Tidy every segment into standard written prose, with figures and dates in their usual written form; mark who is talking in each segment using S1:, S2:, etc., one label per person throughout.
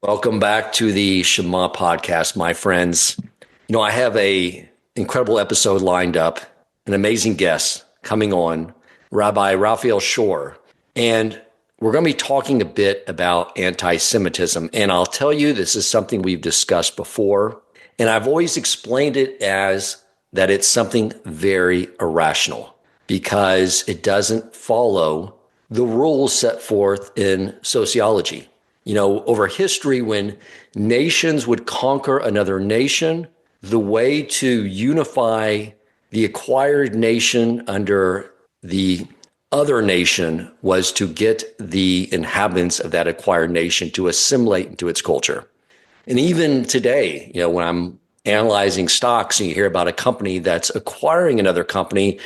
S1: Welcome back to the Shema podcast, my friends. I have a incredible episode lined up, an amazing guest coming on, Rabbi Raphael Shore. And we're going to be talking a bit about anti-Semitism. And I'll tell you, this is something we've discussed before. And I've always explained it as that it's something very irrational because it doesn't follow the rules set forth in sociology. Over history, when nations would conquer another nation, the way to unify the acquired nation under the other nation was to get the inhabitants of that acquired nation to assimilate into its culture. And even today, when I'm analyzing stocks and you hear about a company that's acquiring another company,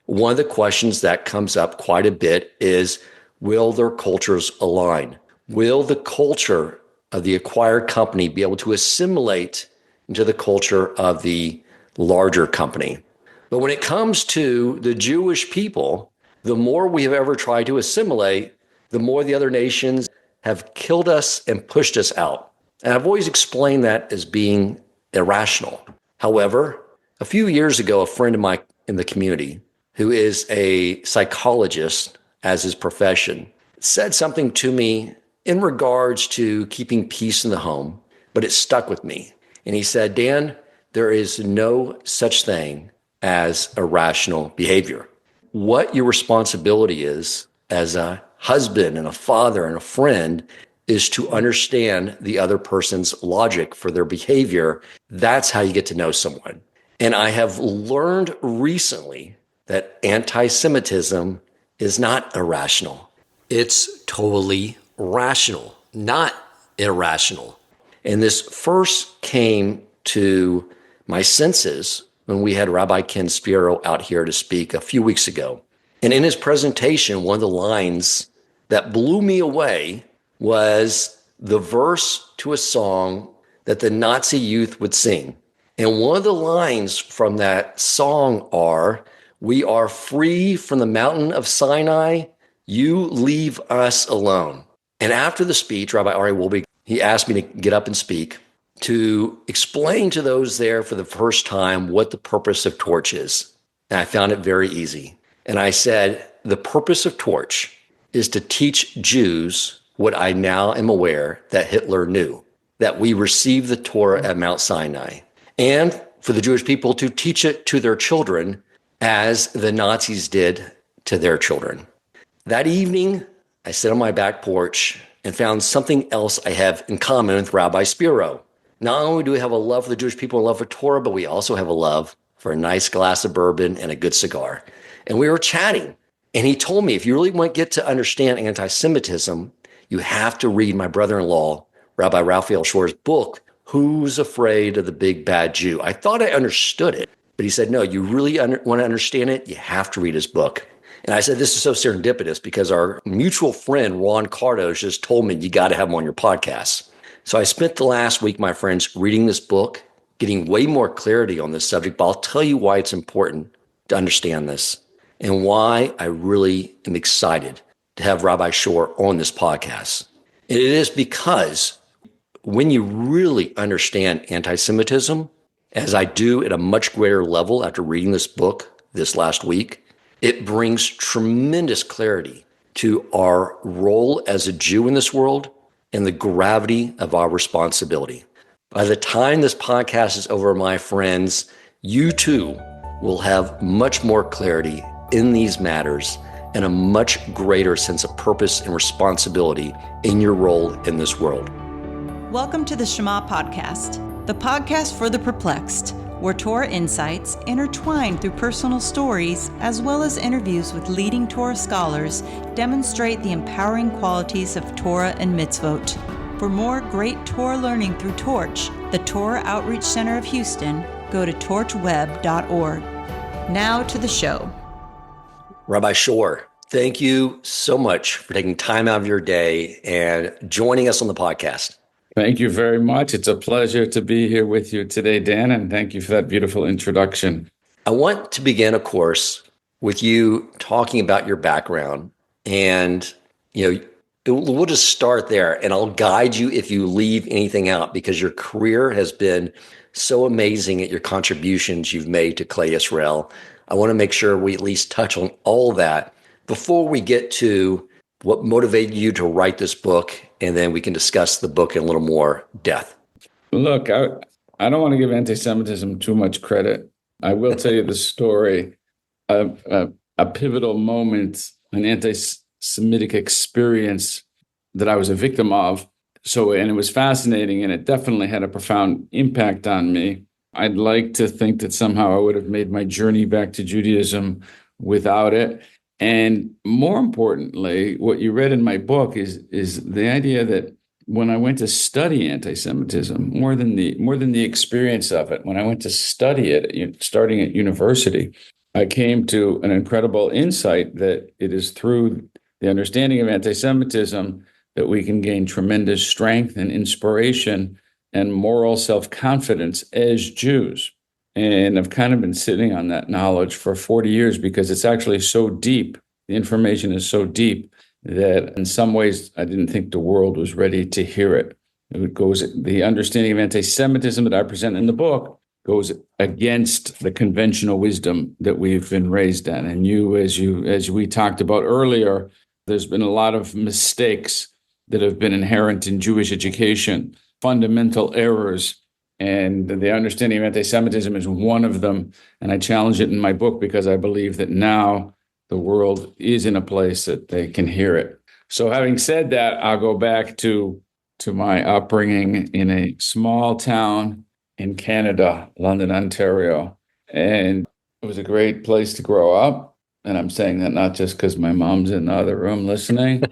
S1: one of the questions that comes up quite a bit is, will their cultures align? Will the culture of the acquired company be able to assimilate into the culture of the larger company? But when it comes to the Jewish people, the more we have ever tried to assimilate, the more the other nations have killed us and pushed us out. And I've always explained that as being irrational. However, a few years ago, a friend of mine in the community, who is a psychologist as his profession, said something to me in regards to keeping peace in the home, but it stuck with me. And he said, Dan, there is no such thing as irrational behavior. What your responsibility is as a husband and a father and a friend is to understand the other person's logic for their behavior. That's how you get to know someone. And I have learned recently that anti-Semitism is not irrational. It's totally rational, not irrational. And this first came to my senses when we had Rabbi Ken Spiro out here to speak a few weeks ago. And in his presentation, one of the lines that blew me away was the verse to a song that the Nazi youth would sing. And one of the lines from that song are, "We are free from the mountain of Sinai. You leave us alone." And after the speech, Rabbi Ari Wolbe, he asked me to get up and speak to explain to those there for the first time what the purpose of Torch is. And I found it very easy. And I said, the purpose of Torch is to teach Jews what I now am aware that Hitler knew, that we received the Torah at Mount Sinai, and for the Jewish people to teach it to their children as the Nazis did to their children. That evening, I sat on my back porch and found something else I have in common with Rabbi Spiro. Not only do we have a love for the Jewish people and love for Torah, but we also have a love for a nice glass of bourbon and a good cigar. And we were chatting. And he told me, if you really want to get to understand anti-Semitism, you have to read my brother-in-law, Rabbi Raphael Shore's book, Who's Afraid of the Big Bad Jew? I thought I understood it, but he said, no, you really want to understand it, you have to read his book. And I said, this is so serendipitous because our mutual friend, Ron Cardos, just told me you got to have him on your podcast. So I spent the last week, my friends, reading this book, getting way more clarity on this subject, but I'll tell you why it's important to understand this and why I really am excited to have Rabbi Shore on this podcast. And it is because when you really understand anti-Semitism, as I do at a much greater level after reading this book this last week, it brings tremendous clarity to our role as a Jew in this world and the gravity of our responsibility. By the time this podcast is over, my friends, you too will have much more clarity in these matters and a much greater sense of purpose and responsibility in your role in this world.
S2: Welcome to the Shema Podcast, the podcast for the perplexed, where Torah insights, intertwined through personal stories, as well as interviews with leading Torah scholars, demonstrate the empowering qualities of Torah and mitzvot. For more great Torah learning through Torch, the Torah Outreach Center of Houston, go to torchweb.org. Now to the show.
S1: Rabbi Shore, thank you so much for taking time out of your day and joining us on the podcast.
S3: Thank you very much. It's a pleasure to be here with you today, Dan, and thank you for that beautiful introduction.
S1: I want to begin, of course, with you talking about your background. And, we'll just start there, and I'll guide you if you leave anything out, because your career has been so amazing at your contributions you've made to Clay Israel. I want to make sure we at least touch on all that before we get to what motivated you to write this book, and then we can discuss the book in a little more depth.
S3: Look, I don't want to give anti-Semitism too much credit. I will tell you the story of a pivotal moment, an anti-Semitic experience that I was a victim of. And it was fascinating, and it definitely had a profound impact on me. I'd like to think that somehow I would have made my journey back to Judaism without it. And more importantly, what you read in my book is the idea that when I went to study anti-Semitism, more than the experience of it, when I went to study it, starting at university, I came to an incredible insight that it is through the understanding of anti-Semitism that we can gain tremendous strength and inspiration and moral self-confidence as Jews. And I've kind of been sitting on that knowledge for 40 years because it's actually so deep. The information is so deep that in some ways I didn't think the world was ready to hear it. The understanding of anti-Semitism that I present in the book goes against the conventional wisdom that we've been raised on. And as we talked about earlier, there's been a lot of mistakes that have been inherent in Jewish education, fundamental errors. And the understanding of anti-Semitism is one of them. And I challenge it in my book because I believe that now the world is in a place that they can hear it. So having said that, I'll go back to my upbringing in a small town in Canada, London, Ontario. And it was a great place to grow up. And I'm saying that not just because my mom's in the other room listening,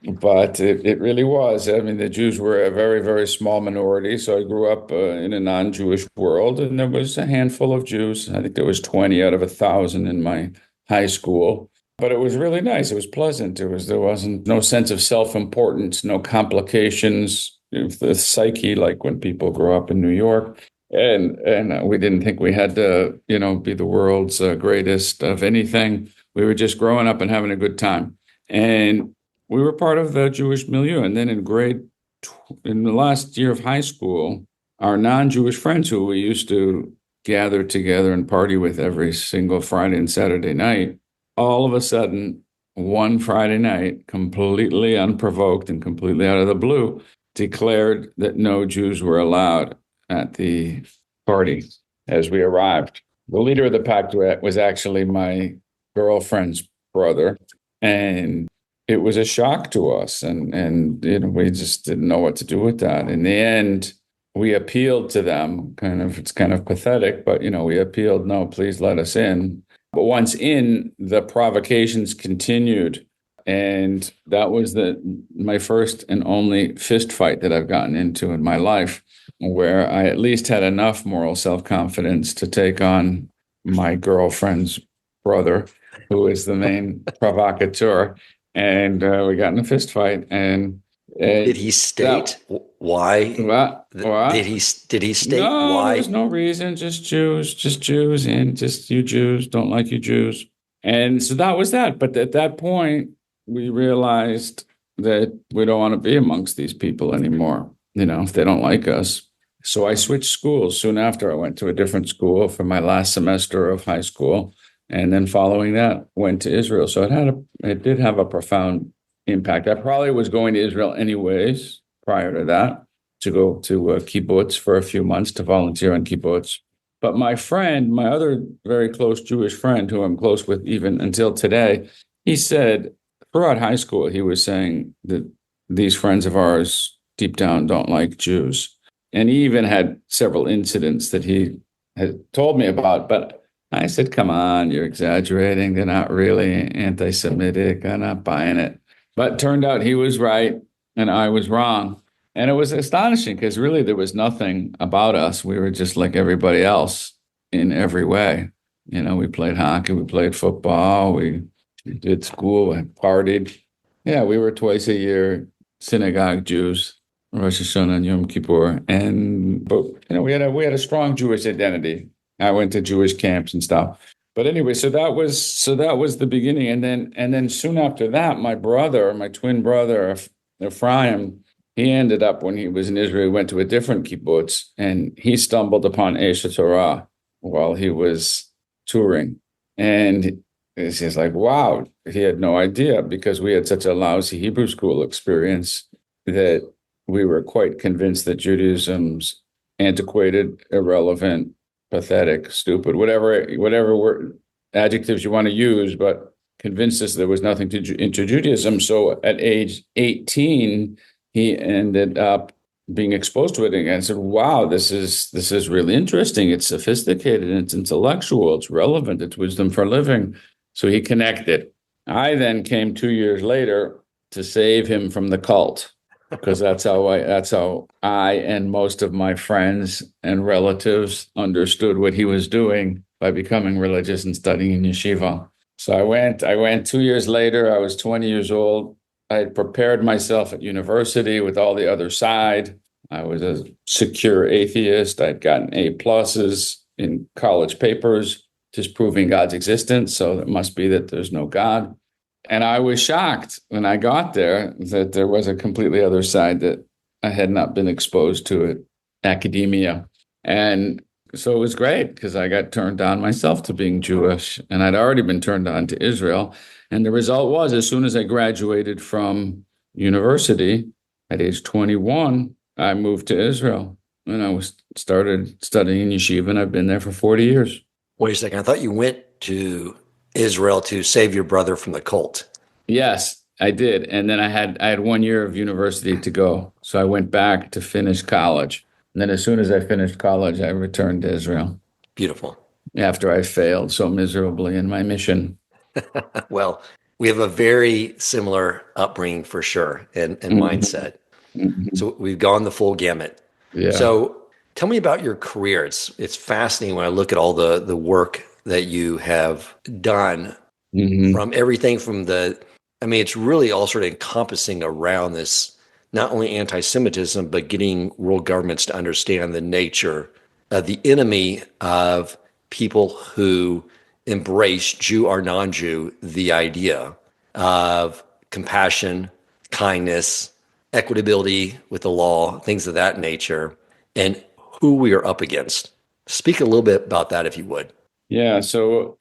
S3: but it really was. I mean, the Jews were a very, very small minority. So I grew up in a non-Jewish world, and there was a handful of Jews. I think there was 20 out of 1,000 in my high school. But it was really nice. It was pleasant. There wasn't no sense of self-importance, no complications of the psyche, like when people grow up in New York. And we didn't think we had to, be the world's greatest of anything. We were just growing up and having a good time. And we were part of the Jewish milieu. And then in the last year of high school, our non-Jewish friends who we used to gather together and party with every single Friday and Saturday night, all of a sudden, one Friday night, completely unprovoked and completely out of the blue, declared that no Jews were allowed at the party as we arrived. The leader of the pact was actually my girlfriend's brother, and it was a shock to us, and we just didn't know what to do with that. In the end, we appealed to them. It's kind of pathetic, but we appealed. No, please let us in. But once in, the provocations continued, and that was my first and only fist fight that I've gotten into in my life, where I at least had enough moral self-confidence to take on my girlfriend's brother, who is the main provocateur, and we got in a fist fight. And
S1: did he state why?
S3: What?
S1: Did he state
S3: no,
S1: why?
S3: There was no reason. Just Jews, and just you Jews don't like you Jews. And so that was that. But at that point, we realized that we don't want to be amongst these people anymore, if they don't like us. So I switched schools soon after. I went to a different school for my last semester of high school. And then following that, went to Israel. So it did have a profound impact. I probably was going to Israel anyways prior to that, to go to kibbutz for a few months to volunteer on kibbutz. But my friend, my other very close Jewish friend, who I'm close with even until today, he said throughout high school, he was saying that these friends of ours deep down don't like Jews. And he even had several incidents that he had told me about. But I said, come on, you're exaggerating. They're not really anti-Semitic. I'm not buying it. But it turned out he was right and I was wrong. And it was astonishing because really there was nothing about us. We were just like everybody else in every way. We played hockey, we played football, we did school, and partied. Yeah, we were twice a year synagogue Jews, Rosh Hashanah and Yom Kippur. But we had a strong Jewish identity. I went to Jewish camps and stuff. But anyway, so that was the beginning, and then soon after that, my twin brother Ephraim, he ended up when he was in Israel, he went to a different kibbutz, and he stumbled upon Eshet Torah while he was touring, and he's like, wow, he had no idea because we had such a lousy Hebrew school experience that we were quite convinced that Judaism's antiquated, irrelevant, pathetic, stupid, whatever word, adjectives you want to use, but convinced us there was nothing into Judaism. So at age 18, he ended up being exposed to it again and said, wow, this is really interesting. It's sophisticated, it's intellectual, it's relevant, it's wisdom for living. So he connected. I then came 2 years later to save him from the cult, because that's how I and most of my friends and relatives understood what he was doing by becoming religious and studying in yeshiva. So I went 2 years later. I was 20 years old. I had prepared myself at university with all the other side. I was a secure atheist. I'd gotten A+ in college papers, disproving God's existence. So it must be that there's no God. And I was shocked when I got there that there was a completely other side that I had not been exposed to at academia. And so it was great because I got turned on myself to being Jewish, and I'd already been turned on to Israel. And the result was, as soon as I graduated from university at age 21, I moved to Israel, and I started studying in yeshiva, and I've been there for 40 years.
S1: Wait a second. I thought you went to Israel to save your brother from the cult.
S3: Yes, I did. And then I had 1 year of university to go. So I went back to finish college. And then as soon as I finished college, I returned to Israel
S1: Beautiful.
S3: after I failed so miserably in my mission.
S1: Well, we have a very similar upbringing for sure and mindset. So we've gone the full gamut.
S3: Yeah.
S1: So tell me about your career. It's fascinating when I look at all the work that you have done from everything from it's really all sort of encompassing around this, not only anti-Semitism, but getting world governments to understand the nature of the enemy of people who embrace, Jew or non-Jew, the idea of compassion, kindness, equitability with the law, things of that nature, and who we are up against. Speak a little bit about that, if you would.
S3: Yeah. So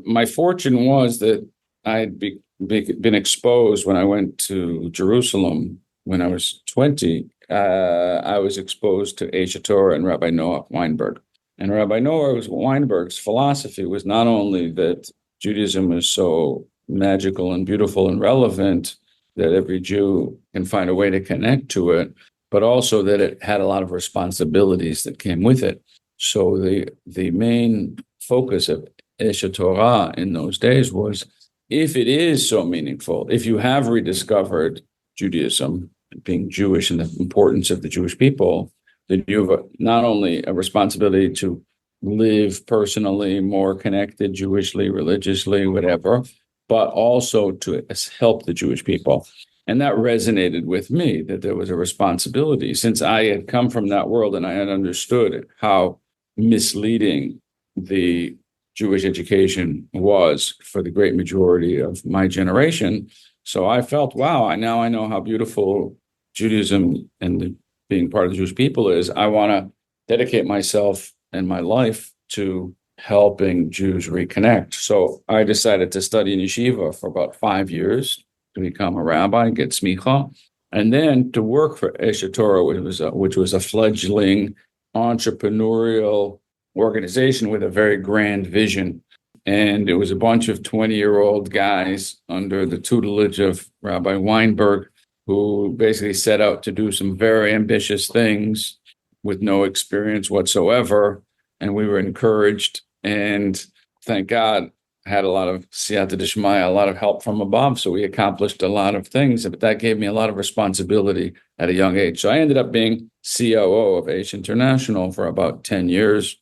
S3: my fortune was that I'd been exposed when I went to Jerusalem when I was 20. I was exposed to Eshet Torah and Rabbi Noah Weinberg. And Rabbi Noah Weinberg's philosophy was not only that Judaism is so magical and beautiful and relevant that every Jew can find a way to connect to it, but also that it had a lot of responsibilities that came with it. So the main focus of Eshet Torah in those days was, if it is so meaningful, if you have rediscovered Judaism, being Jewish and the importance of the Jewish people, that you have not only a responsibility to live personally more connected Jewishly, religiously, whatever, but also to help the Jewish people. And that resonated with me, that there was a responsibility, since I had come from that world and I had understood how misleading the Jewish education was for the great majority of my generation. So I felt, wow, now I know how beautiful Judaism and being part of the Jewish people is. I want to dedicate myself and my life to helping Jews reconnect. So I decided to study in yeshiva for about 5 years to become a rabbi, get smicha, and then to work for Eshet Torah, which was a fledgling entrepreneurial organization with a very grand vision. And it was a bunch of 20-year-old guys under the tutelage of Rabbi Weinberg, who basically set out to do some very ambitious things with no experience whatsoever. And we were encouraged, and thank God, had a lot of siyata d'shmaya, a lot of help from above. So we accomplished a lot of things, but that gave me a lot of responsibility at a young age. So I ended up being COO of Aish International for about 10 years.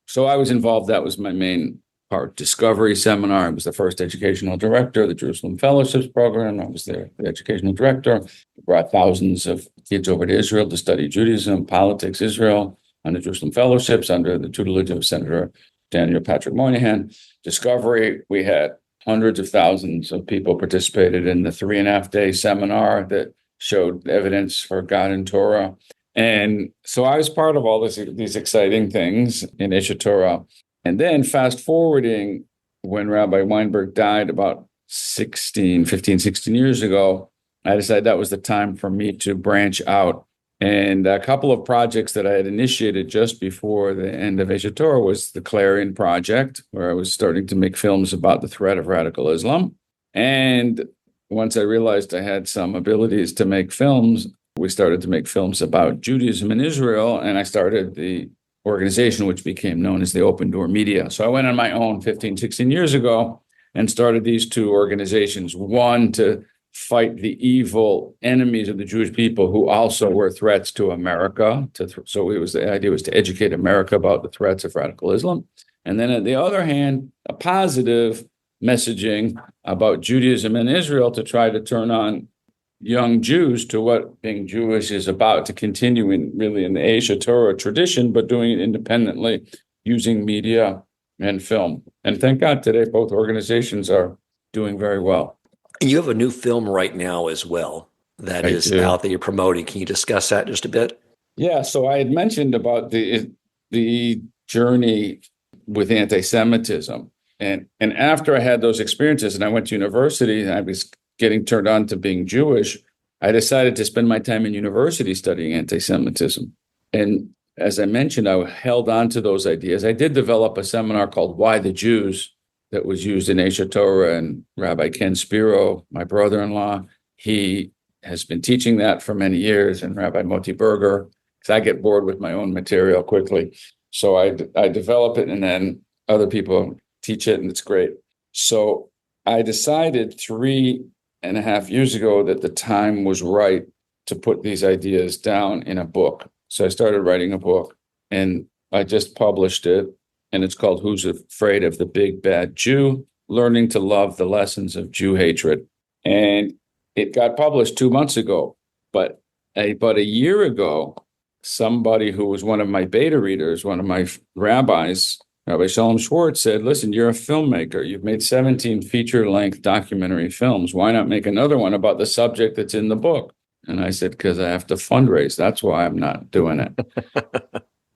S3: So I was involved. That was my main part. Discovery Seminar. I was the first educational director of the Jerusalem Fellowships Program. I was the educational director. We brought thousands of kids over to Israel to study Judaism, politics, Israel, on the Jerusalem Fellowships under the tutelage of Senator Daniel Patrick Moynihan, Discovery. We had hundreds of thousands of people participated in the 3.5-day seminar that showed evidence for God and Torah. And so I was part of all these exciting things in Aish Torah. And then fast forwarding, when Rabbi Weinberg died about 15, 16 years ago, I decided that was the time for me to branch out. And a couple of projects that I had initiated just before the end of Aish Torah was the Clarion Project, where I was starting to make films about the threat of radical Islam. And once I realized I had some abilities to make films, we started to make films about Judaism in Israel, and I started the organization which became known as the Open Door Media. So I went on my own 15, 16 years ago and started these two organizations, one to fight the evil enemies of the Jewish people who also were threats to America. The idea was to educate America about the threats of radical Islam. And then on the other hand, a positive messaging about Judaism in Israel to try to turn on young Jews to what being Jewish is about, to continue in the Aish Torah tradition, but doing it independently using media and film. And thank God today both organizations are doing very well.
S1: And you have a new film right now as well that is out that you're promoting. Can you discuss that just a bit?
S3: Yeah, so I had mentioned about the journey with anti-Semitism. And after I had those experiences and I went to university and I was getting turned on to being Jewish, I decided to spend my time in university studying anti-Semitism. And as I mentioned, I held on to those ideas. I did develop a seminar called Why the Jews that was used in Aish Torah, and Rabbi Ken Spiro, my brother-in-law, he has been teaching that for many years, and Rabbi Moti Berger, because I get bored with my own material quickly. So I develop it, and then other people teach it, and it's great. So I decided 3.5 years ago that the time was right to put these ideas down in a book. So I started writing a book, and I just published it. And it's called Who's Afraid of the Big Bad Jew? Learning to Love the Lessons of Jew Hatred. And it got published 2 months ago. But about a year ago, somebody who was one of my beta readers, one of my rabbis, Rabbi Shalom Schwartz, said, listen, you're a filmmaker. You've made 17 feature-length documentary films. Why not make another one about the subject that's in the book? And I said, because I have to fundraise. That's why I'm not doing it.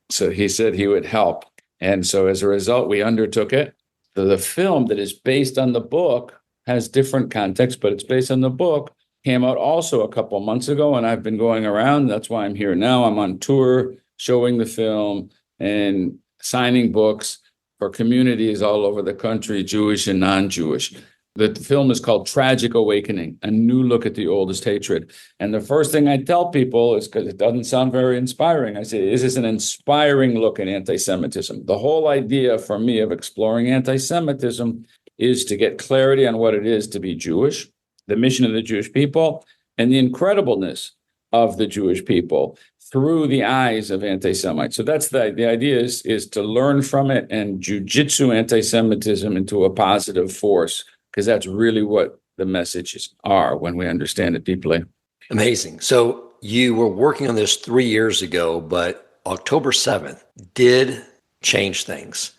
S3: So he said he would help. And so as a result, we undertook it. So the film that is based on the book has different context, but it's based on the book, came out also a couple months ago, and I've been going around. That's why I'm here now. I'm on tour showing the film and signing books for communities all over the country, Jewish and non-Jewish. The film is called Tragic Awakening, a new look at the oldest hatred. And the first thing I tell people is, because it doesn't sound very inspiring, I say, is this an inspiring look at anti-Semitism? The whole idea for me of exploring anti-Semitism is to get clarity on what it is to be Jewish, the mission of the Jewish people, and the incredibleness of the Jewish people through the eyes of anti-Semites. So that's the idea is to learn from it and jujitsu anti-Semitism into a positive force, because that's really what the messages are when we understand it deeply.
S1: Amazing. So you were working on this 3 years ago, but October 7th did change things.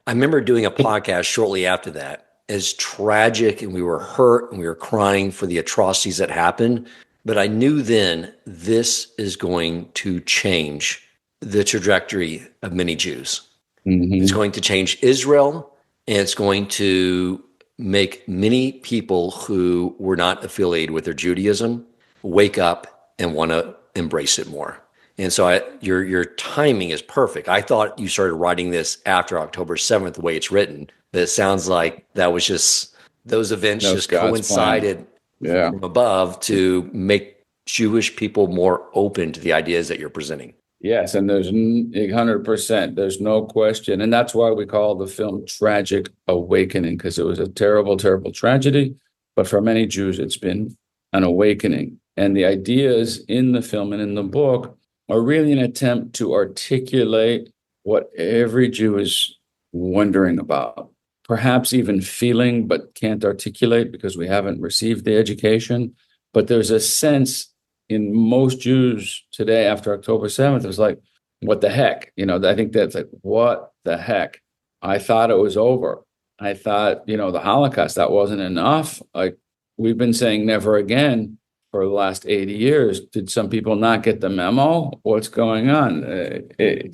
S1: I remember doing a podcast shortly after that. As tragic, and we were hurt and we were crying for the atrocities that happened. But I knew then this is going to change the trajectory of many Jews. Mm-hmm. It's going to change Israel, and it's going to make many people who were not affiliated with their Judaism wake up and want to embrace it more. And so your timing is perfect. I thought you started writing this after October 7th, the way it's written, but it sounds like that was just, those events just coincided from above to make Jewish people more open to the ideas that you're presenting.
S3: Yes, and there's 100%, there's no question. And that's why we call the film Tragic Awakening, because it was a terrible, terrible tragedy. But for many Jews, it's been an awakening. And the ideas in the film and in the book are really an attempt to articulate what every Jew is wondering about, perhaps even feeling, but can't articulate because we haven't received the education. But there's a sense in most Jews today after October 7th, it's like, what the heck? I think that's like, what the heck? I thought it was over. I thought, the Holocaust, that wasn't enough. Like, we've been saying never again for the last 80 years. Did some people not get the memo? What's going on?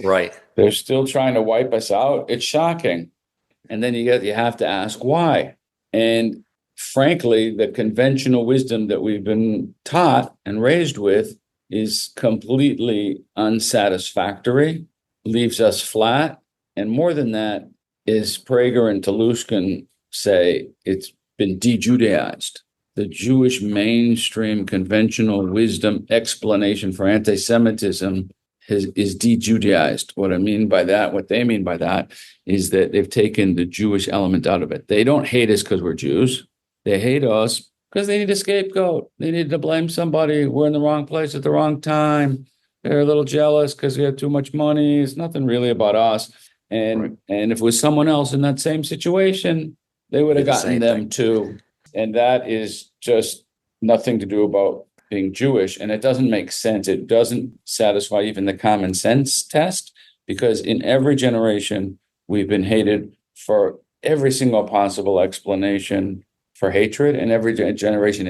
S1: Right.
S3: They're still trying to wipe us out. It's shocking. And then you have to ask why. And frankly, the conventional wisdom that we've been taught and raised with is completely unsatisfactory, leaves us flat. And more than that, is Prager and Toulouse say it's been de-Judaized. The Jewish mainstream conventional wisdom explanation for anti-Semitism is de-Judaized. What they mean by that is that they've taken the Jewish element out of it. They don't hate us because we're Jews. They hate us because they need a scapegoat. They need to blame somebody. We're in the wrong place at the wrong time. They're a little jealous because we have too much money. It's nothing really about us. And if it was someone else in that same situation, they would have gotten them too. And that is just nothing to do about being Jewish. And it doesn't make sense. It doesn't satisfy even the common sense test, because in every generation, we've been hated for every single possible explanation for hatred. In every generation,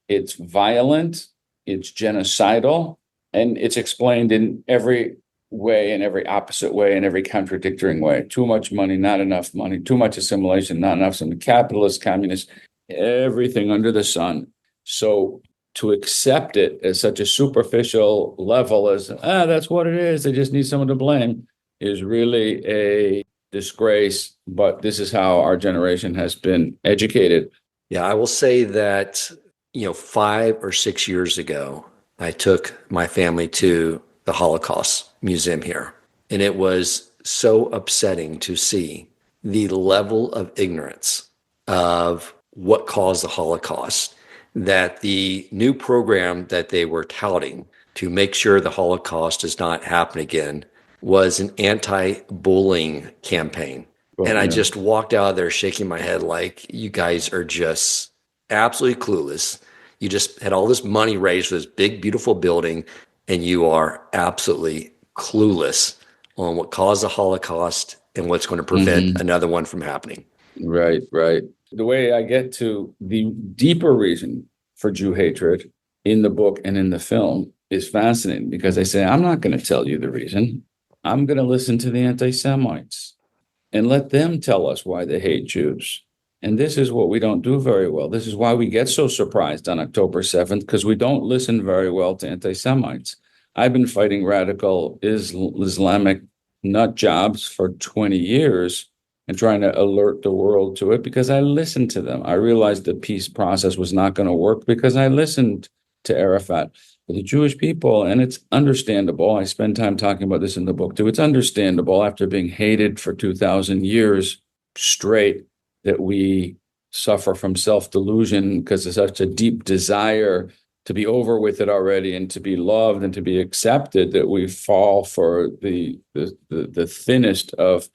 S3: it's violent, it's genocidal, and it's explained in every way, in every opposite way, in every contradictory way. Too much money, not enough money, too much assimilation, not enough, some capitalist, communist, everything under the sun. So to accept it as such a superficial level as, that's what it is, they just need someone to blame, is really a disgrace. But this is how our generation has been educated.
S1: Yeah, I will say that, 5 or 6 years ago, I took my family to the Holocaust Museum here. And it was so upsetting to see the level of ignorance of what caused the Holocaust, that the new program that they were touting to make sure the Holocaust does not happen again was an anti-bullying campaign. And I just walked out of there shaking my head like, you guys are just absolutely clueless. You just had all this money raised for this big, beautiful building, and you are absolutely clueless on what caused the Holocaust and what's going to prevent another one from happening.
S3: Right. The way I get to the deeper reason for Jew hatred in the book and in the film is fascinating, because I say, I'm not going to tell you the reason. I'm going to listen to the anti-Semites and let them tell us why they hate Jews. And this is what we don't do very well. This is why we get so surprised on October 7th, because we don't listen very well to anti-Semites. I've been fighting radical Islamic nut jobs for 20 years and trying to alert the world to it, because I listened to them. I realized the peace process was not going to work because I listened to Arafat. For the Jewish people, and it's understandable, I spend time talking about this in the book too, it's understandable after being hated for 2,000 years straight that we suffer from self-delusion because there's such a deep desire to be over with it already and to be loved and to be accepted, that we fall for the thinnest of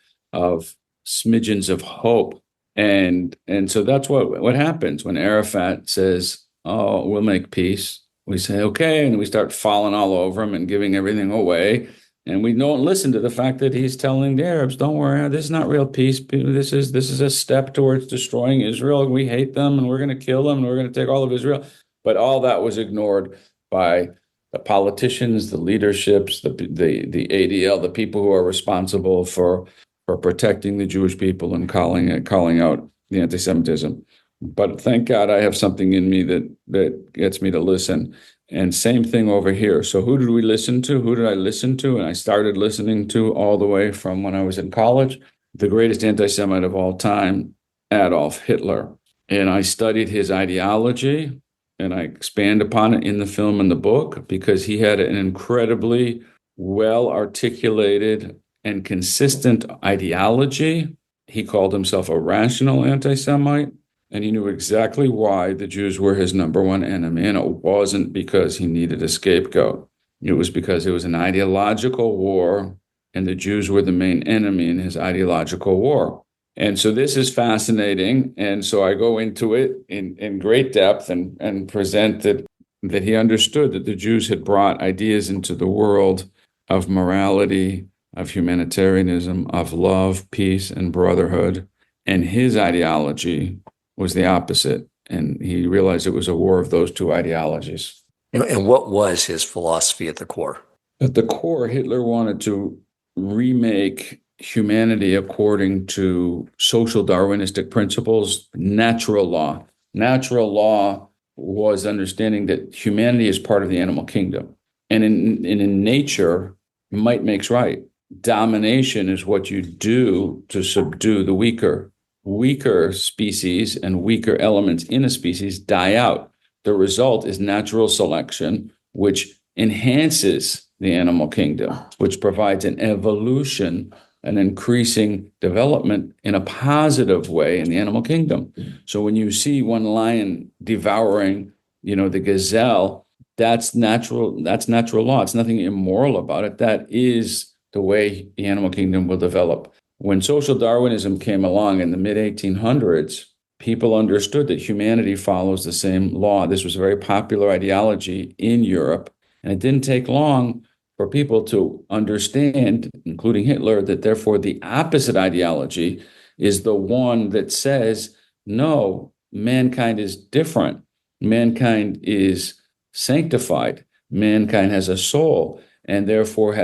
S3: smidgens of hope. And so that's what happens when Arafat says, oh, we'll make peace. We say, okay, and we start falling all over him and giving everything away. And we don't listen to the fact that he's telling the Arabs, don't worry, this is not real peace. This is a step towards destroying Israel. We hate them, and we're going to kill them, and we're going to take all of Israel. But all that was ignored by the politicians, the leaderships, the ADL, the people who are responsible for protecting the Jewish people and calling out the anti-Semitism. But thank God I have something in me that gets me to listen. And same thing over here. So who did we listen to? Who did I listen to? And I started listening to all the way from when I was in college, the greatest anti-Semite of all time, Adolf Hitler. And I studied his ideology, and I expand upon it in the film and the book, because he had an incredibly well-articulated and consistent ideology. He called himself a rational anti-Semite. And he knew exactly why the Jews were his number one enemy. And it wasn't because he needed a scapegoat. It was because it was an ideological war, and the Jews were the main enemy in his ideological war. And so this is fascinating. And so I go into it in great depth and present that he understood that the Jews had brought ideas into the world of morality, of humanitarianism, of love, peace, and brotherhood. And his ideology was the opposite. And he realized it was a war of those two ideologies.
S1: And what was his philosophy at the core?
S3: At the core, Hitler wanted to remake humanity according to social Darwinistic principles, natural law. Natural law was understanding that humanity is part of the animal kingdom. And in nature, might makes right. Domination is what you do to subdue the weaker. Weaker species and weaker elements in a species die out. The result is natural selection, which enhances the animal kingdom, which provides an evolution, an increasing development in a positive way in the animal kingdom. So when you see one lion devouring, the gazelle, that's natural law. It's nothing immoral about it. That is the way the animal kingdom will develop. When social Darwinism came along in the mid-1800s, people understood that humanity follows the same law. This was a very popular ideology in Europe, and it didn't take long for people to understand, including Hitler, that therefore the opposite ideology is the one that says, no, mankind is different. Mankind is sanctified. Mankind has a soul and therefore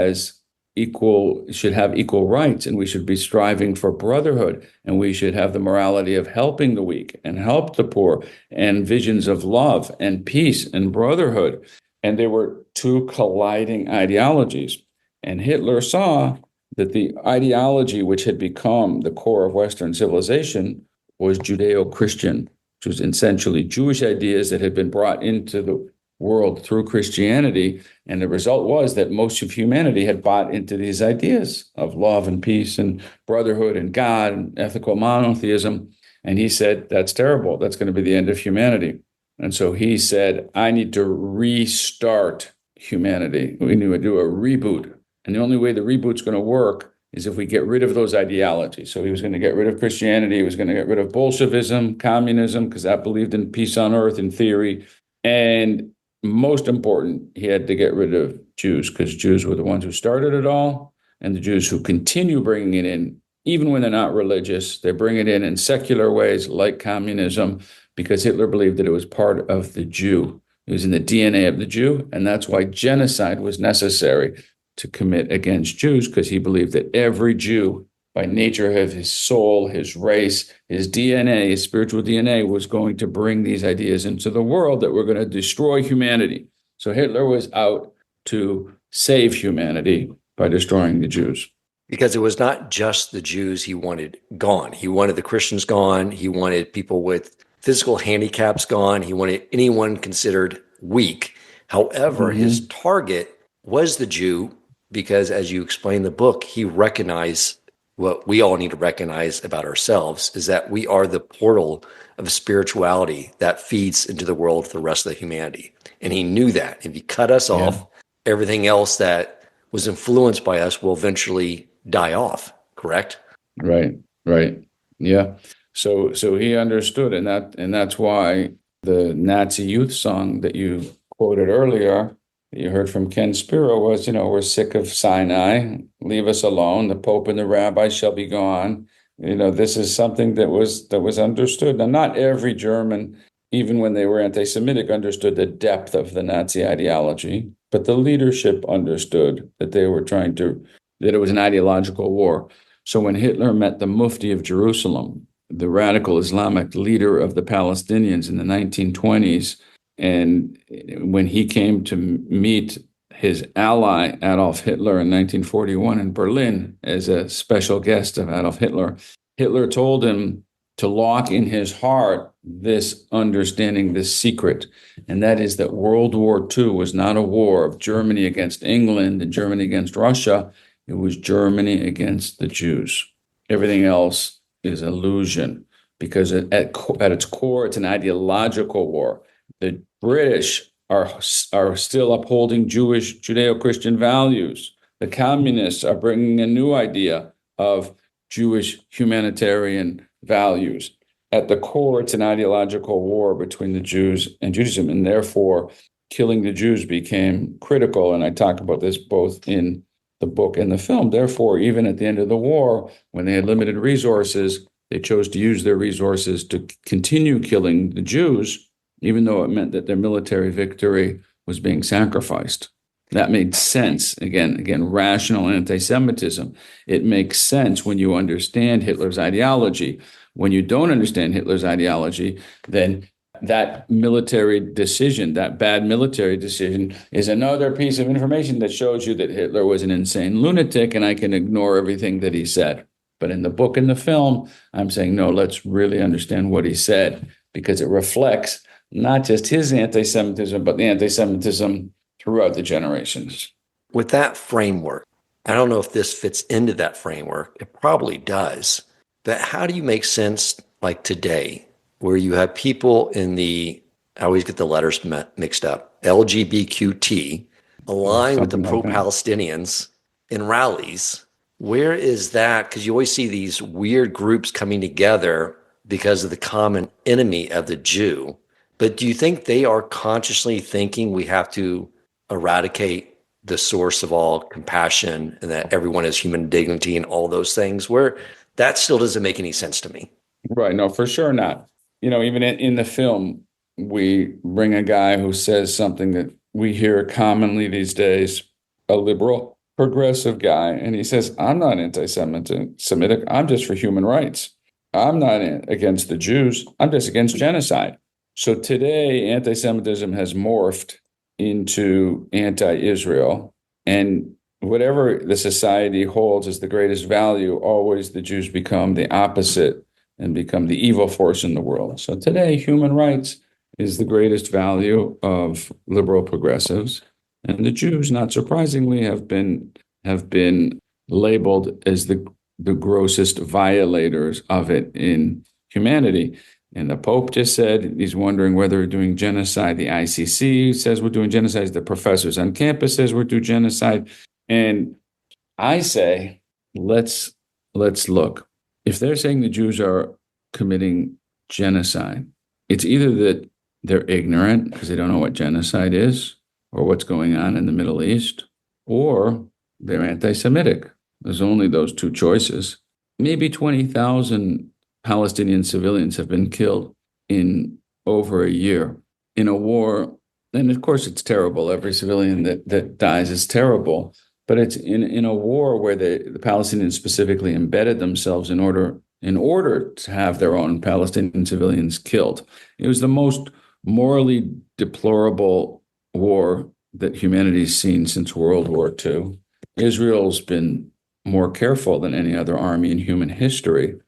S3: should have equal rights, and we should be striving for brotherhood, and we should have the morality of helping the weak and help the poor, and visions of love and peace and brotherhood. And there were two colliding ideologies. And Hitler saw that the ideology which had become the core of Western civilization was Judeo-Christian, which was essentially Jewish ideas that had been brought into the world through Christianity. And the result was that most of humanity had bought into these ideas of love and peace and brotherhood and God and ethical monotheism. And he said, that's terrible. That's going to be the end of humanity. And so he said, I need to restart humanity. We need to do a reboot. And the only way the reboot's going to work is if we get rid of those ideologies. So he was going to get rid of Christianity. He was going to get rid of Bolshevism, communism, because that believed in peace on earth in theory. And most important, he had to get rid of Jews, because Jews were the ones who started it all, and the Jews who continue bringing it in, even when they're not religious, they bring it in secular ways like communism, because Hitler believed that it was part of the Jew. It was in the DNA of the Jew, and that's why genocide was necessary to commit against Jews, because he believed that every Jew, by nature of his soul, his race, his DNA, his spiritual DNA, was going to bring these ideas into the world that were going to destroy humanity. So Hitler was out to save humanity by destroying the Jews.
S1: Because it was not just the Jews he wanted gone. He wanted the Christians gone. He wanted people with physical handicaps gone. He wanted anyone considered weak. However, his target was the Jew, because as you explain in the book, he recognized what we all need to recognize about ourselves, is that we are the portal of spirituality that feeds into the world for the rest of the humanity. And he knew that if he cut us off, everything else that was influenced by us will eventually die off. Correct?
S3: Right. Yeah. So he understood, and that's why the Nazi youth song that you quoted earlier, that you heard from Ken Spiro, was, we're sick of Sinai, leave us alone, the Pope and the rabbi shall be gone. This is something that was understood. Now, not every German, even when they were anti-Semitic, understood the depth of the Nazi ideology, but the leadership understood that that it was an ideological war. So when Hitler met the Mufti of Jerusalem, the radical Islamic leader of the Palestinians in the 1920s, and when he came to meet his ally, Adolf Hitler, in 1941 in Berlin as a special guest of Adolf Hitler, Hitler told him to lock in his heart this understanding, this secret, and that is that World War II was not a war of Germany against England and Germany against Russia. It was Germany against the Jews. Everything else is illusion, because at its core, it's an ideological war. The British are still upholding Judeo-Christian values. The communists are bringing a new idea of Jewish humanitarian values. At the core, it's an ideological war between the Jews and Judaism, and therefore killing the Jews became critical. And I talk about this both in the book and the film. Therefore, even at the end of the war, when they had limited resources, they chose to use their resources to continue killing the Jews, even though it meant that their military victory was being sacrificed. That made sense. Again, rational anti-Semitism. It makes sense when you understand Hitler's ideology. When you don't understand Hitler's ideology, then that military decision, that bad military decision, is another piece of information that shows you that Hitler was an insane lunatic and I can ignore everything that he said. But in the book and the film, I'm saying, no, let's really understand what he said, because it reflects not just his anti-Semitism, but the anti-Semitism throughout the generations.
S1: With that framework, I don't know if this fits into that framework. It probably does. But how do you make sense like today, where you have people in the, I always get the letters mixed up, LGBTQT, aligned with the pro-Palestinians in rallies? Where is that? Because you always see these weird groups coming together because of the common enemy of the Jew. But do you think they are consciously thinking we have to eradicate the source of all compassion and that everyone has human dignity and all those things, where that still doesn't make any sense to me?
S3: Right. No, for sure not. Even in the film, we bring a guy who says something that we hear commonly these days, a liberal, progressive guy. And he says, I'm not anti-Semitic. I'm just for human rights. I'm not against the Jews. I'm just against genocide. So today, anti-Semitism has morphed into anti-Israel. And whatever the society holds as the greatest value, always the Jews become the opposite and become the evil force in the world. So today, human rights is the greatest value of liberal progressives. And the Jews, not surprisingly, have been labeled as the grossest violators of it in humanity. And the Pope just said he's wondering whether we're doing genocide. The ICC says we're doing genocide. The professors on campus says we're doing genocide. And I say, let's look. If they're saying the Jews are committing genocide, it's either that they're ignorant because they don't know what genocide is or what's going on in the Middle East, or they're anti-Semitic. There's only those two choices. Maybe 20,000 Palestinian civilians have been killed in over a year in a war. And of course, it's terrible. Every civilian that dies is terrible. But it's in a war where the Palestinians specifically embedded themselves in order to have their own Palestinian civilians killed. It was the most morally deplorable war that humanity's seen since World War II. Israel's been more careful than any other army in human history.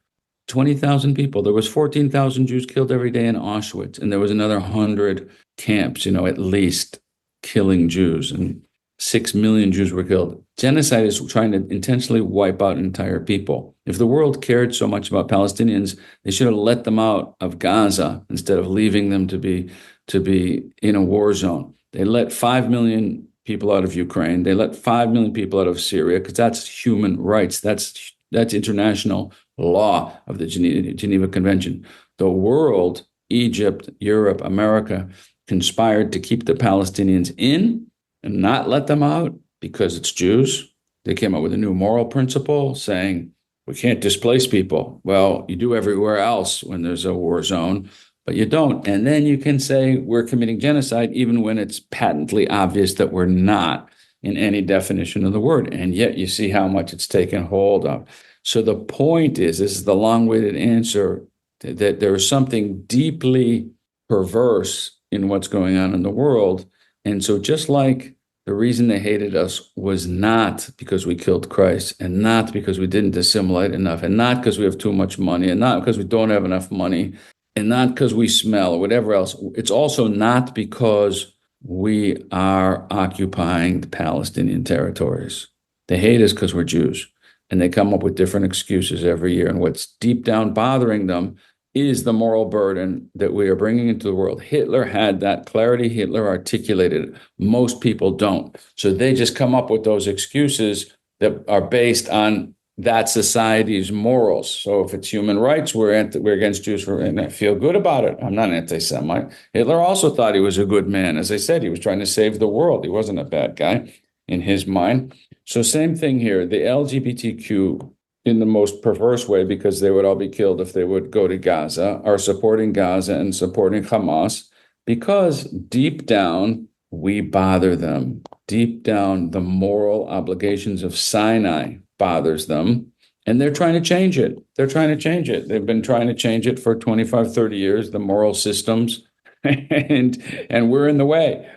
S3: 20,000 people. There was 14,000 Jews killed every day in Auschwitz, and there was another 100 camps, at least, killing Jews, and 6 million Jews were killed. Genocide is trying to intentionally wipe out entire people. If the world cared so much about Palestinians, they should have let them out of Gaza instead of leaving them to be in a war zone. They let 5 million people out of Ukraine. They let 5 million people out of Syria because that's human rights. That's international law of the Geneva Convention. The world, Egypt, Europe, America, conspired to keep the Palestinians in and not let them out because it's Jews. They came up with a new moral principle saying, we can't displace people. Well, you do everywhere else when there's a war zone, but you don't. And then you can say we're committing genocide even when it's patently obvious that we're not in any definition of the word. And yet you see how much it's taken hold of. So the point is, this is the long-winded answer, that there is something deeply perverse in what's going on in the world. And so just like the reason they hated us was not because we killed Christ, and not because we didn't assimilate enough, and not because we have too much money, and not because we don't have enough money, and not because we smell or whatever else. It's also not because we are occupying the Palestinian territories. They hate us because we're Jews. And they come up with different excuses every year. And what's deep down bothering them is the moral burden that we are bringing into the world. Hitler had that clarity. Hitler articulated it. Most people don't. So they just come up with those excuses that are based on that society's morals. So if it's human rights, we're against Jews, and I feel good about it. I'm not an anti-Semite. Hitler also thought he was a good man. As I said, he was trying to save the world. He wasn't a bad guy. in his mind. So same thing here. The LGBTQ, in the most perverse way, because they would all be killed if they would go to Gaza, are supporting Gaza and supporting Hamas because deep down, we bother them. Deep down, the moral obligations of Sinai bothers them. And they're trying to change it. They're trying to change it. They've been trying to change it for 25, 30 years, the moral systems, and we're in the way.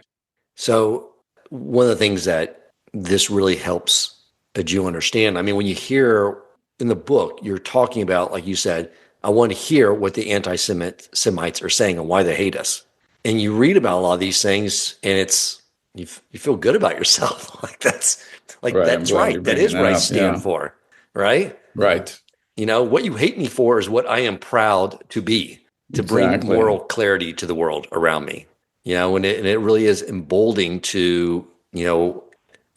S1: So one of the things that this really helps a Jew understand, I mean, when you hear in the book, you're talking about, like you said, I want to hear what the anti-Semites are saying and why they hate us. And you read about a lot of these things, and it's you feel good about yourself. That's right. That is what I stand for, right?
S3: Right.
S1: You know, what you hate me for is what I am proud to be, to bring moral clarity to the world around me. You know, and it really is emboldening to, you know,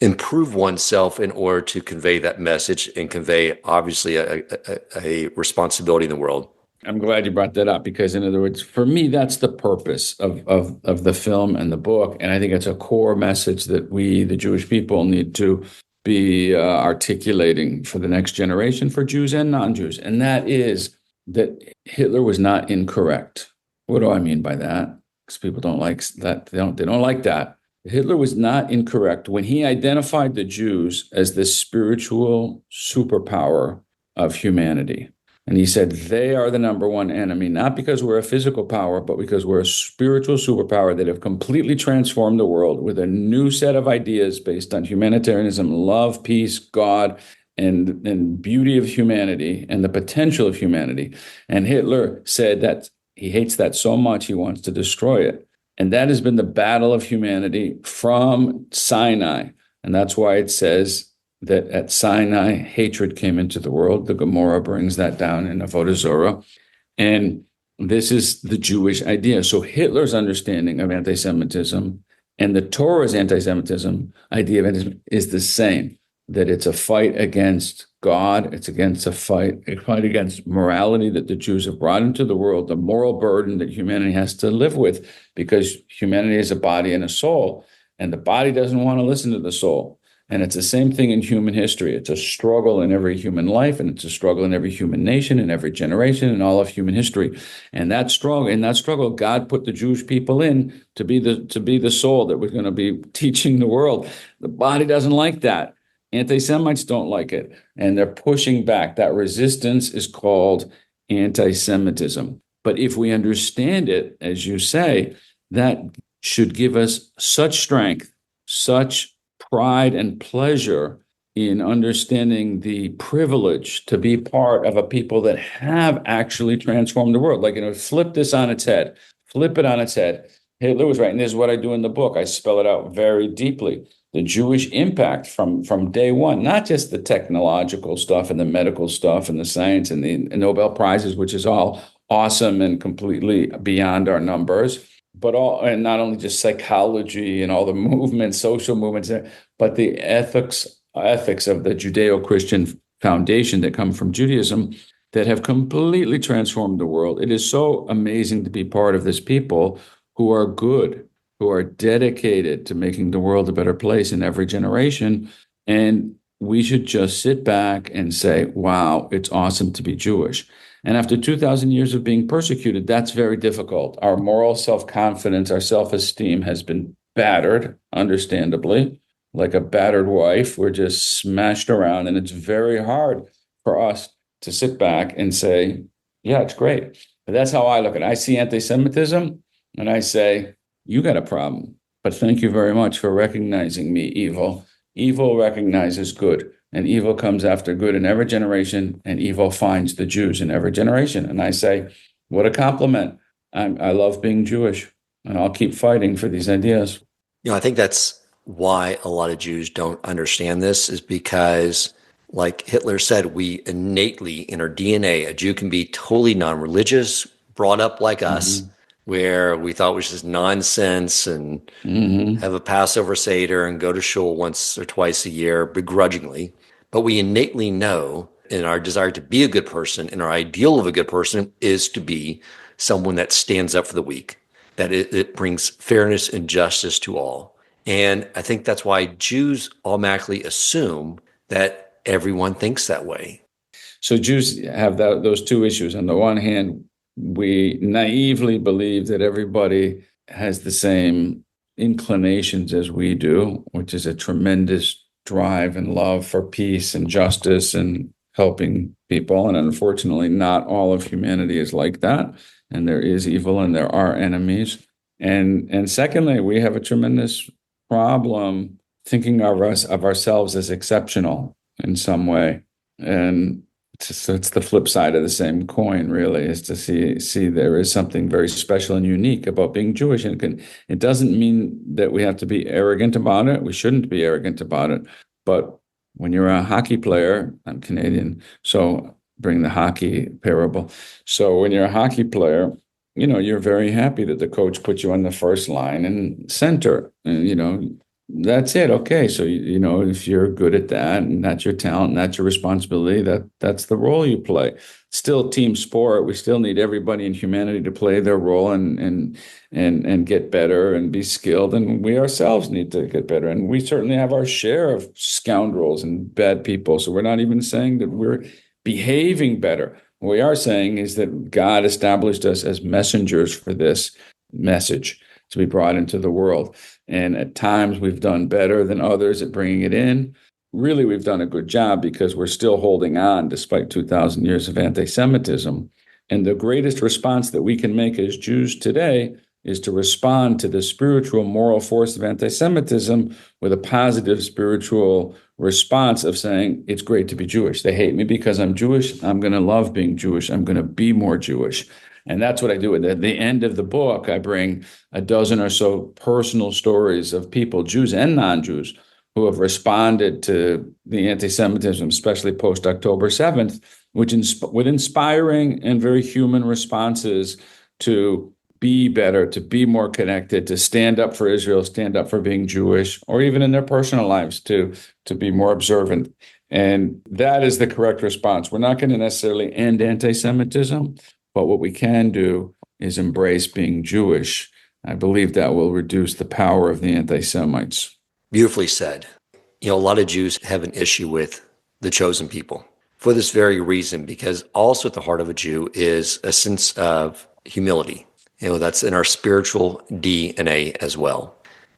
S1: improve oneself in order to convey that message and convey, obviously, a responsibility in the world.
S3: I'm glad you brought that up because, in other words, for me, that's the purpose of the film and the book. And I think it's a core message that we, the Jewish people, need to be articulating for the next generation, for Jews and non-Jews. And that is that Hitler was not incorrect. What do I mean by that? Because people don't like that. They don't like that. Hitler was not incorrect when he identified the Jews as the spiritual superpower of humanity. And he said, they are the number one enemy, not because we're a physical power, but because we're a spiritual superpower that have completely transformed the world with a new set of ideas based on humanitarianism, love, peace, God, and beauty of humanity and the potential of humanity. And Hitler said that he hates that so much, he wants to destroy it. And that has been the battle of humanity from Sinai. And that's why it says that at Sinai, hatred came into the world. The Gemara brings that down in Avodah Zorah. And this is the Jewish idea. So Hitler's understanding of anti-Semitism and the Torah's anti-Semitism idea of anti-Semitism is the same, that it's a fight against God. It's against a fight against morality that the Jews have brought into the world, the moral burden that humanity has to live with, because humanity is a body and a soul, and the body doesn't want to listen to the soul. And it's the same thing in human history. It's a struggle in every human life, and it's a struggle in every human nation, in every generation, in all of human history. And that struggle, God put the Jewish people in to be the soul that was going to be teaching the world. The body doesn't like that. Anti-Semites don't like it, and they're pushing back. That resistance is called anti-Semitism. But if we understand it, as you say, that should give us such strength, such pride and pleasure in understanding the privilege to be part of a people that have actually transformed the world. Like, flip this on its head, flip it on its head. Hitler was right, and this is what I do in the book. I spell it out very deeply. The Jewish impact from day one, not just the technological stuff and the medical stuff and the science and the Nobel Prizes, which is all awesome and completely beyond our numbers, but and not only just psychology and all the movements, social movements, but the ethics of the Judeo-Christian foundation that come from Judaism that have completely transformed the world. It is so amazing to be part of this people who are good, who are dedicated to making the world a better place in every generation. And we should just sit back and say, wow, it's awesome to be Jewish. And after 2,000 years of being persecuted, that's very difficult. Our moral self-confidence, our self-esteem has been battered, understandably, like a battered wife. We're just smashed around, and it's very hard for us to sit back and say, yeah, it's great. But that's how I look at it. I see anti-Semitism, and I say, you got a problem, but thank you very much for recognizing me, evil. Evil recognizes good, and evil comes after good in every generation, and evil finds the Jews in every generation. And I say, what a compliment. I love being Jewish, and I'll keep fighting for these ideas.
S1: You know, I think that's why a lot of Jews don't understand this, is because, like Hitler said, we innately, in our DNA, a Jew can be totally non-religious, brought up like us, where we thought it was just nonsense and have a Passover Seder and go to shul once or twice a year begrudgingly. But we innately know, in our desire to be a good person, and our ideal of a good person is to be someone that stands up for the weak, that it brings fairness and justice to all. And I think that's why Jews automatically assume that everyone thinks that way.
S3: So Jews have those two issues. On the one hand, we naively believe that everybody has the same inclinations as we do, which is a tremendous drive and love for peace and justice and helping people. And unfortunately, not all of humanity is like that. And there is evil and there are enemies. And secondly, we have a tremendous problem thinking of ourselves as exceptional in some way. And so it's the flip side of the same coin, really, is to see there is something very special and unique about being Jewish. And it doesn't mean that we have to be arrogant about it. We shouldn't be arrogant about it. But when you're a hockey player, I'm Canadian, so bring the hockey parable. So when you're a hockey player, you're very happy that the coach put you on the first line and center. And, that's it. Okay. So, if you're good at that and that's your talent and that's your responsibility, that's the role you play. Still team sport. We still need everybody in humanity to play their role and get better and be skilled. And we ourselves need to get better. And we certainly have our share of scoundrels and bad people. So we're not even saying that we're behaving better. What we are saying is that God established us as messengers for this message to be brought into the world. And at times we've done better than others at bringing it in. Really, we've done a good job because we're still holding on despite 2,000 years of anti-Semitism. And the greatest response that we can make as Jews today is to respond to the spiritual moral force of anti-Semitism with a positive spiritual response of saying, it's great to be Jewish. They hate me because I'm Jewish. I'm going to love being Jewish. I'm going to be more Jewish. And that's what I do. At the end of the book, I bring a dozen or so personal stories of people, Jews and non-Jews, who have responded to the anti-Semitism, especially post-October 7th, with inspiring and very human responses to be better, to be more connected, to stand up for Israel, stand up for being Jewish, or even in their personal lives to be more observant. And that is the correct response. We're not going to necessarily end anti-Semitism, but what we can do is embrace being Jewish. I believe that will reduce the power of the anti-Semites.
S1: Beautifully said. A lot of Jews have an issue with the chosen people for this very reason, because also at the heart of a Jew is a sense of humility. That's in our spiritual DNA as well.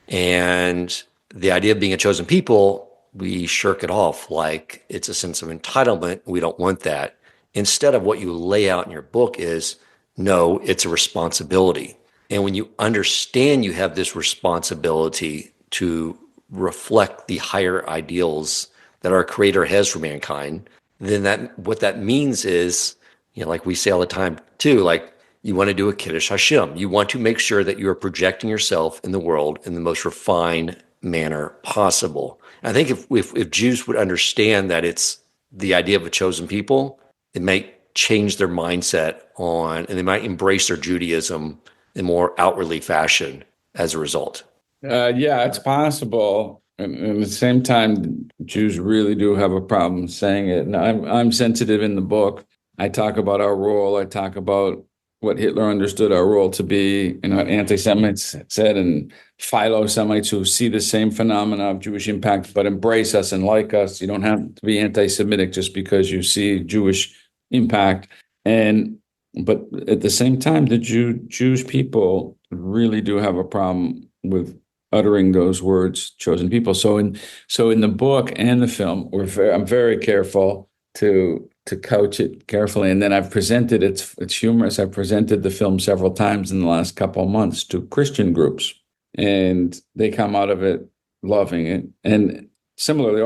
S1: And the idea of being a chosen people, we shirk it off like it's a sense of entitlement. We don't want that. Instead of what you lay out in your book is, no, it's a responsibility. And when you understand you have this responsibility to reflect the higher ideals that our Creator has for mankind, then what that means is, like we say all the time too, like you want to do a Kiddush Hashem. You want to make sure that you are projecting yourself in the world in the most refined manner possible. And I think if Jews would understand that it's the idea of a chosen people, it might change their mindset and they might embrace their Judaism in more outwardly fashion as a result.
S3: Yeah, it's possible. And at the same time, Jews really do have a problem saying it. And I'm sensitive in the book. I talk about our role. I talk about what Hitler understood our role to be, and what anti-Semites said, and philo-Semites who see the same phenomena of Jewish impact, but embrace us and like us. You don't have to be anti-Semitic just because you see Jewish impact. But at the same time, the Jewish people really do have a problem with uttering those words, chosen people. So in the book and the film, I'm very careful to couch it carefully. And then I've presented, it's humorous, I've presented the film several times in the last couple of months to Christian groups, and they come out of it loving it. And similarly,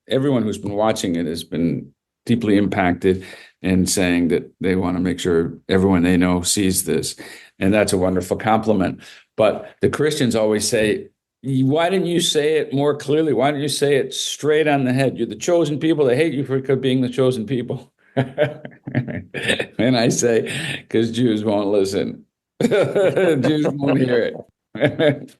S3: everyone who's been watching it has been deeply impacted and saying that they want to make sure everyone they know sees this. And that's a wonderful compliment. But the Christians always say, why didn't you say it more clearly? Why didn't you say it straight on the head? You're the chosen people. They hate you for being the chosen people. And I say, because Jews won't listen. Jews won't hear it.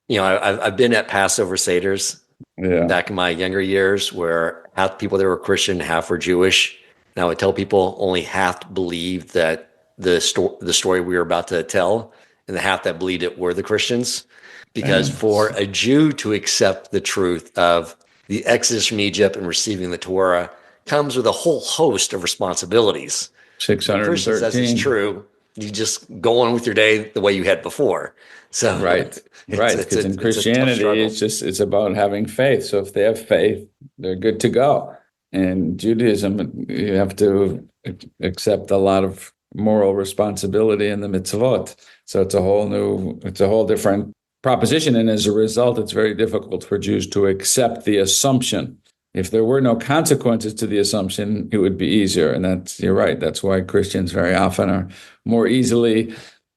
S3: Yeah.
S1: I've been at Passover Seders back in my younger years where half the people there were Christian, half were Jewish. And I would tell people only half believed that the story we were about to tell, and the half that believed it were the Christians. because for a Jew to accept the truth of the Exodus from Egypt and receiving the Torah comes with a whole host of responsibilities. For Christians, as it's
S3: 613.
S1: true, you just go on with your day the way you had before. So
S3: Right. Because in
S1: it's a tough
S3: Christianity,
S1: struggle.
S3: it's about having faith. So if they have faith, they're good to go. In Judaism, you have to accept a lot of moral responsibility in the mitzvot. So it's a whole different proposition. And as a result, it's very difficult for Jews to accept the assumption. If there were no consequences to the assumption, it would be easier. And you're right. That's why Christians very often are more easily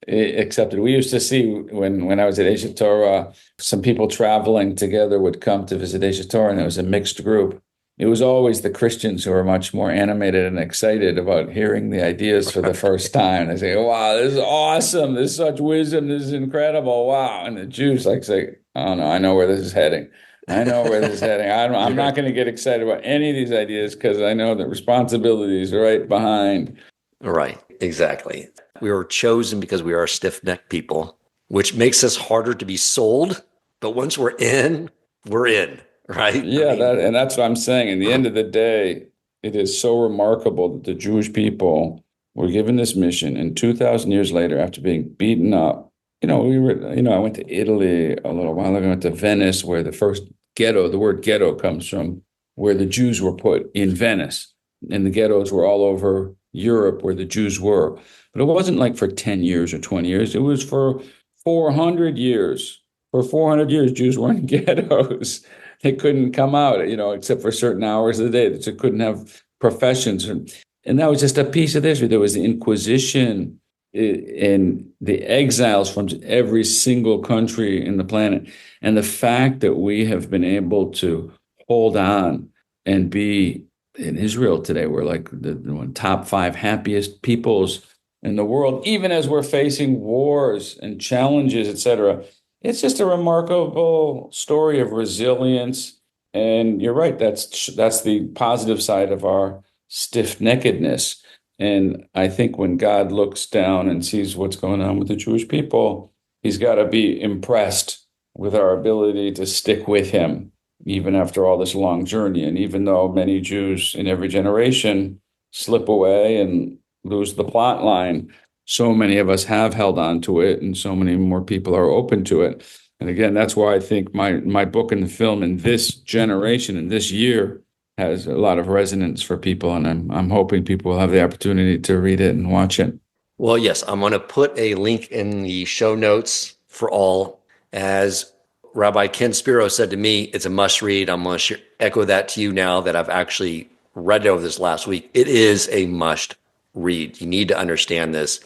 S3: accepted. We used to see when I was at Aish Torah, some people traveling together would come to visit Aish Torah, and it was a mixed group. It was always the Christians who were much more animated and excited about hearing the ideas for the first time. They say, "Wow, this is awesome! This is such wisdom! This is incredible! Wow!" And the Jews say, "Oh no, I know where this is heading. I know where this is heading. I'm not going to get excited about any of these ideas because I know the responsibility is right behind."
S1: Right, exactly. We were chosen because we are stiff-necked people, which makes us harder to be sold. But once we're in, right?
S3: Yeah, that's what I'm saying. In the end of the day, it is so remarkable that the Jewish people were given this mission, and 2,000 years later, after being beaten up, I went to Italy a little while ago. I went to Venice, where the first ghetto, the word ghetto comes from, where the Jews were put in Venice, and the ghettos were all over Europe where the Jews were. But it wasn't like for 10 years or 20 years. It was for 400 years. For 400 years, Jews were in ghettos. They couldn't come out, except for certain hours of the day. They couldn't have professions. And that was just a piece of history. There was the Inquisition and the exiles from every single country in the planet. And the fact that we have been able to hold on and be in Israel today, we're like the top 5 happiest peoples in the world, even as we're facing wars and challenges, etc. It's just a remarkable story of resilience. And you're right, that's the positive side of our stiff-neckedness. And I think when God looks down and sees what's going on with the Jewish people, he's got to be impressed with our ability to stick with him, even after all this long journey. And even though many Jews in every generation slip away and lose the plot line, so many of us have held on to it, and so many more people are open to it. And again, that's why I think my book and the film in this generation, in this year, has a lot of resonance for people. And I'm hoping people will have the opportunity to read it and watch it.
S1: Well, yes, I'm going to put a link in the show notes for all. As Rabbi Ken Spiro said to me, it's a must read. I'm going to echo that to you now that I've actually read it over this last week. It is a must read. You need to understand this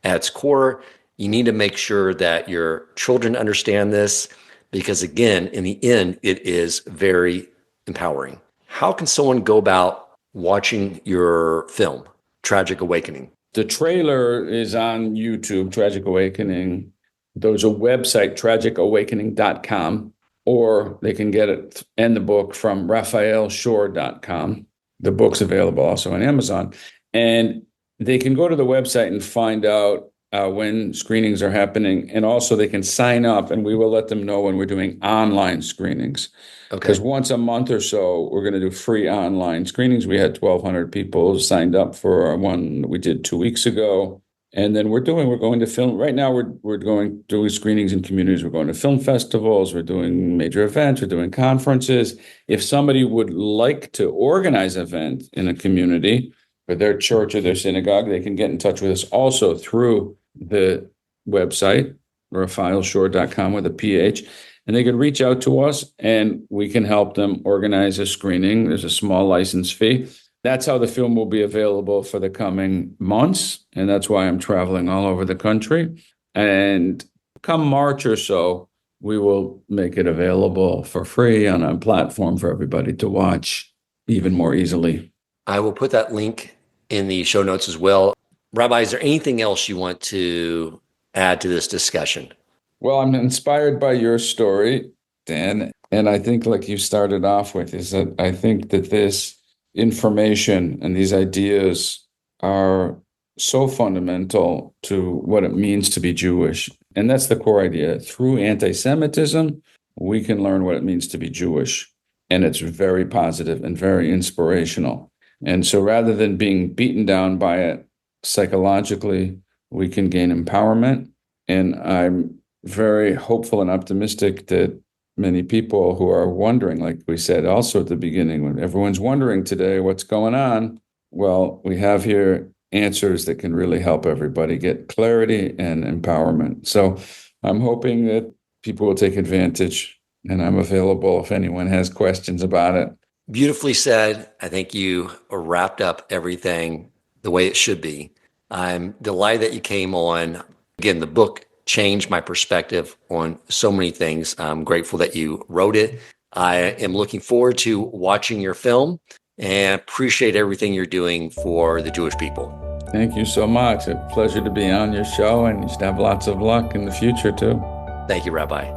S1: at its core. You need to make sure that your children understand this because, again, in the end, it is very empowering. How can someone go about watching your film, Tragic Awakening?
S3: The trailer is on YouTube, Tragic Awakening. There's a website, tragicawakening.com, or they can get it and the book from raphaelshore.com. The book's available also on Amazon. And they can go to the website and find out when screenings are happening. And also they can sign up, and we will let them know when we're doing online screenings. Because once a month or so, we're going to do free online screenings. We had 1,200 people signed up for one we did 2 weeks ago. And then we're going to film. Right now, we're doing screenings in communities. We're going to film festivals. We're doing major events. We're doing conferences. If somebody would like to organize an event in a community for their church or their synagogue, they can get in touch with us also through the website, raphaelshore.com with a PH. And they can reach out to us and we can help them organize a screening. There's a small license fee. That's how the film will be available for the coming months. And that's why I'm traveling all over the country. And come March or so, we will make it available for free on a platform for everybody to watch even more easily.
S1: I will put that link in the show notes as well. Rabbi, is there anything else you want to add to this discussion?
S3: Well, I'm inspired by your story, Dan. And I think, like you started off with, is that I think that this information and these ideas are so fundamental to what it means to be Jewish. And that's the core idea. Through anti-Semitism, we can learn what it means to be Jewish. And it's very positive and very inspirational. And so rather than being beaten down by it psychologically, we can gain empowerment. And I'm very hopeful and optimistic that many people who are wondering, like we said also at the beginning, when everyone's wondering today what's going on, well, we have here answers that can really help everybody get clarity and empowerment. So I'm hoping that people will take advantage, and I'm available if anyone has questions about it.
S1: Beautifully said. I think you wrapped up everything the way it should be. I'm delighted that you came on. Again, the book changed my perspective on so many things. I'm grateful that you wrote it. I am looking forward to watching your film and appreciate everything you're doing for the Jewish people.
S3: Thank you so much. A pleasure to be on your show, and you should have lots of luck in the future too.
S1: Thank you, Rabbi.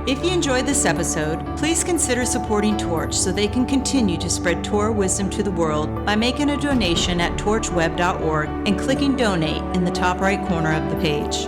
S2: If you enjoyed this episode, please consider supporting Torch so they can continue to spread Torah wisdom to the world by making a donation at torchweb.org and clicking donate in the top right corner of the page.